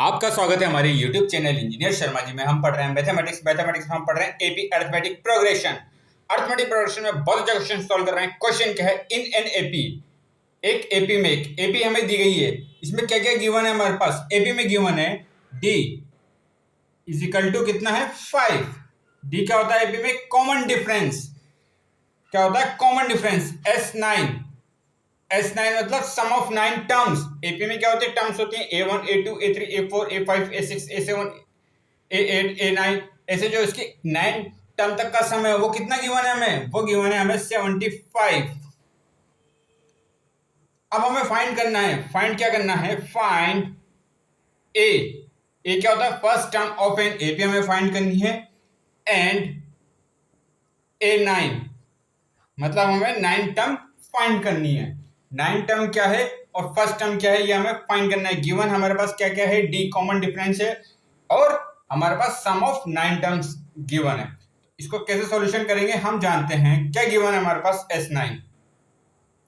आपका स्वागत है हमारे YouTube channel engineer Sharma ji में। हम पढ़ रहे हैं मैथमेटिक्स में हम पढ़ रहे हैं AP arithmetic progression. Arithmetic progression में बहुत अच्छा क्वेश्चन सॉल्व कर रहे हैं। क्वेश्चन क्या है, इन एन एपी, एक एपी में एक एपी हमें दी गई है। इसमें क्या क्या गिवन है हमारे पास? एपी में गिवन है डी इज इक्वल टू कितना है 5। डी क्या होता है एपी में? Common difference. क्या होता है? Common difference. S9 मतलब सम ऑफ 9 टर्म्स। एपी में क्या होते हैं? टर्म्स होती हैं A1 A2 A3 A4 A5 A6 A7 A8 A9, ऐसे जो इसके 9 टर्म तक का सम है वो कितना गिवन है हमें? वो गिवन है हमें 75। अब हमें फाइंड करना है। फाइंड क्या करना है? फाइंड ए क्या होता है? First term of an AP हमें फाइंड करनी है। एंड A9 मतलब हमें 9 टर्म फाइंड करनी है। 9 टर्म क्या है और फर्स्ट टर्म क्या है ये हमें फाइंड करना है। गिवन हमारे पास क्या क्या है? डी कॉमन डिफरेंस है और हमारे पास सम ऑफ 9 टर्म्स गिवन है। इसको कैसे सॉल्यूशन करेंगे हम जानते हैं। क्या गिवन है हमारे पास?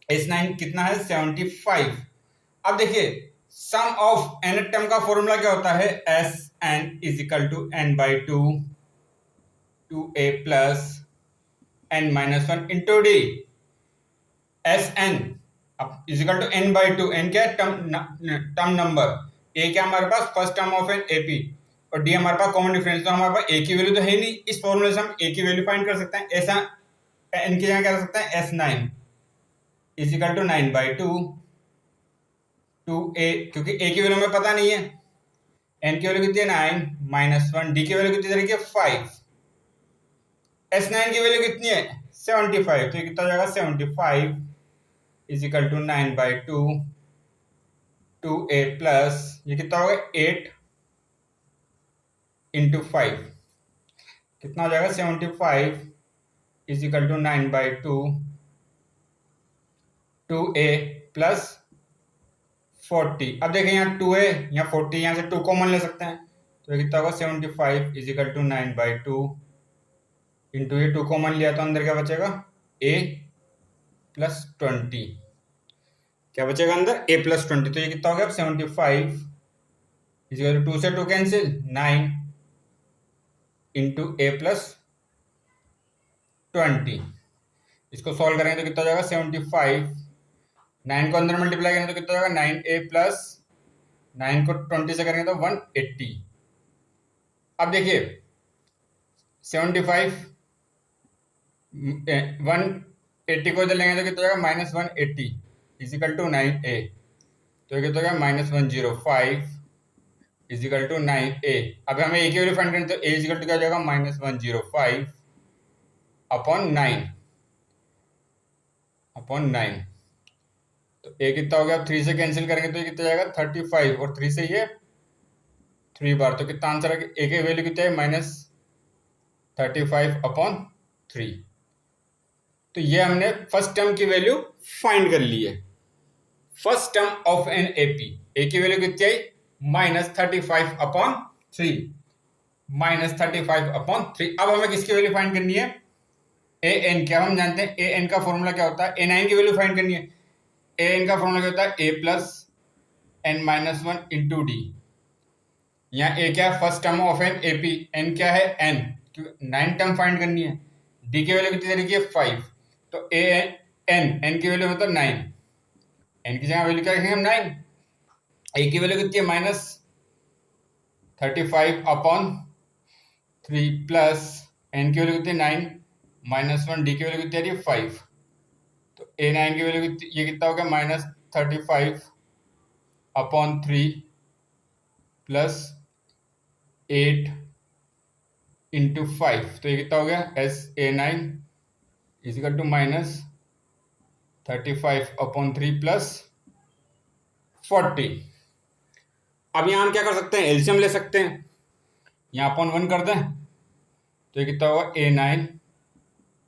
S9 कितना है? 75। अब देखिए सम ऑफ एन टर्म का फॉर्मूला क्या होता है? Sn is equal to n/2 2a plus n-1 into D. Sn अब इजिकल टू n/2। n क्या है? Term number. a क्या हमारे पास? First term of an AP और d हमारे पास कॉमन डिफरेंस। तो हमारे पास a की वैल्यू तो है नहीं, इस फॉर्मूले से हम a की वैल्यू फाइंड कर सकते हैं। ऐसा n की जगह क्या कर सकते हैं? S9 इजिकल टू 9/2 2a, क्योंकि a की वैल्यू हमें पता नहीं है। n की वैल्यू कितनी है? 9 -1। d की वैल्यू कितनी है? 5। S9 की वैल्यू कितनी है? 75। तो ये कितना हो जाएगा? 75 is equal to 9/2 2a plus ये कितना होगा? 8 इंटू 5 कितना हो जाएगा? 75 is equal to 9/2 2a plus 40। अब देखें यहाँ 2 है, यहाँ 40, यहाँ से 2 कॉमन ले सकते हैं। तो ये कितना होगा? 75 इज इक्वल टू 9/2 इंटू ये 2 कॉमन लिया तो अंदर क्या बचेगा? a plus 20। क्या बचेगा अंदर? a plus 20। तो ये कितना हो गया? 75 इजिकल टू 2 से 2 कैंसिल 9 इंटू a प्लस 20। इसको सॉल्व करेंगे तो कितना हो जाएगा? 75 9 को अंदर मल्टीप्लाई करेंगे तो कितना हो जाएगा? 9a प्लस 9 को 20 से करेंगे तो 180। अब देखिए 75 180 को इधर लेंगे तो कितना हो जाएगा? -180 इजिकल टू 9a। तो कितना हो गया? -105 इजिकल टू 9a। अब हमें a की वैल्यू फाइंड करनी, तो a इजिकल टू क्या हो जाएगा? -105 अपॉन 9 तो a कितना हो गया? 3 से कैंसिल करेंगे तो ये कितना जाएगा? 35 और 3 से ये 3 बार। तो कितना आंसर है? a की वैल्यू कितना है? -35 अपॉन 3। तो ये हमने फर्स्ट टर्म की वैल्यू फाइंड कर ली है। First term of an AP, a की वैल्यू कितनी आई? -35 अपॉन 3। -35 अपॉन 3। अब हमें किसकी वैल्यू फाइंड करनी है? an। क्या हम जानते हैं an का फॉर्मूला क्या होता है? a9 की वैल्यू फाइंड करनी है। an का फॉर्मूला क्या होता है? a plus n-1 into D. यहाँ a क्या है? First term of an AP. n क्या है? n, 9 टर्म फाइंड करनी है। d की वैल्यू कितनी तरीके है? 5। तो n की वैल्यू मतलब 9। n की जगह वैल्यू क्या रखेंगे हम? 9। a की वैल्यू कितनी है? -35 अपॉन 3 प्लस n की वैल्यू कितनी है? 9 -1 d की वैल्यू कितनी है? 5। तो a9 की वैल्यू ये कितना हो गया? -35 अपॉन 3 प्लस 8 इंटू 5। तो ये कितना हो गया? a9 is equal to -35 upon 3 plus 40। अब यहाँ हम क्या कर सकते हैं? एलसीएम ले सकते हैं। यहाँ अपॉन 1 कर दें तो ये कितना होगा? a9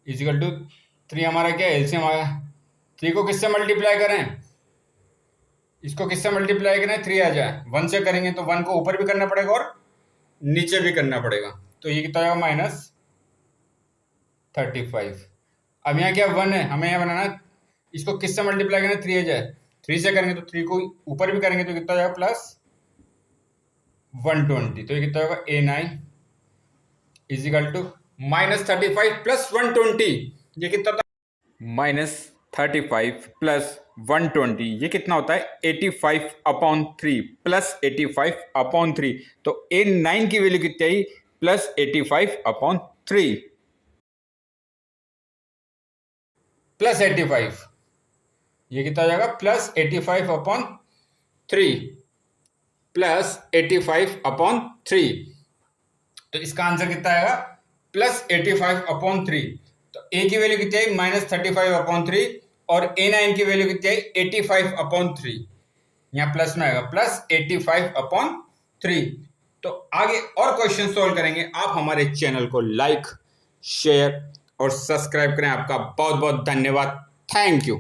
इजिकल टू 3 हमारा क्या? एलसीएम आया। 3 को किससे मल्टीप्लाई करें? इसको किससे मल्टीप्लाई करें? 3 आ जाए। 1 से करेंगे तो 1 को ऊपर भी करना पड़ेगा और नीचे भी करना पड़ेगा। तो ये कितना होगा? -35। अब यहाँ क्या 1 है, हमें यहाँ बनाना है। इसको किससे मल्टीप्लाई करें? 3 आ जाए। 3 से करेंगे तो 3 को ऊपर भी करेंगे तो कितना हो जाएगा? 120, तो ये कितना होगा A9 इजिकल टू -35 प्लस 120, ये कितना होता है -35 प्लस 120, ये कितना होता है 85/3 प्लस 85/3, तो A9 की वैल्यू कितनी आई प्लस 85/3 प्लस 85, ये कितना हो जाएगा प्लस 85/3 प्लस 85/3, तो इसका आंसर कितना आएगा प्लस 85/3। तो ए की वैल्यू कितनी आई -35/3 और A9 की वैल्यू कितनी आई 85/3, यहाँ प्लस में आएगा प्लस 85/3। तो आगे और क्वेश्चन सोल्व करेंगे। आप हमारे चैनल को लाइक शेयर और सब्सक्राइब करें। आपका बहुत बहुत धन्यवाद। Thank you.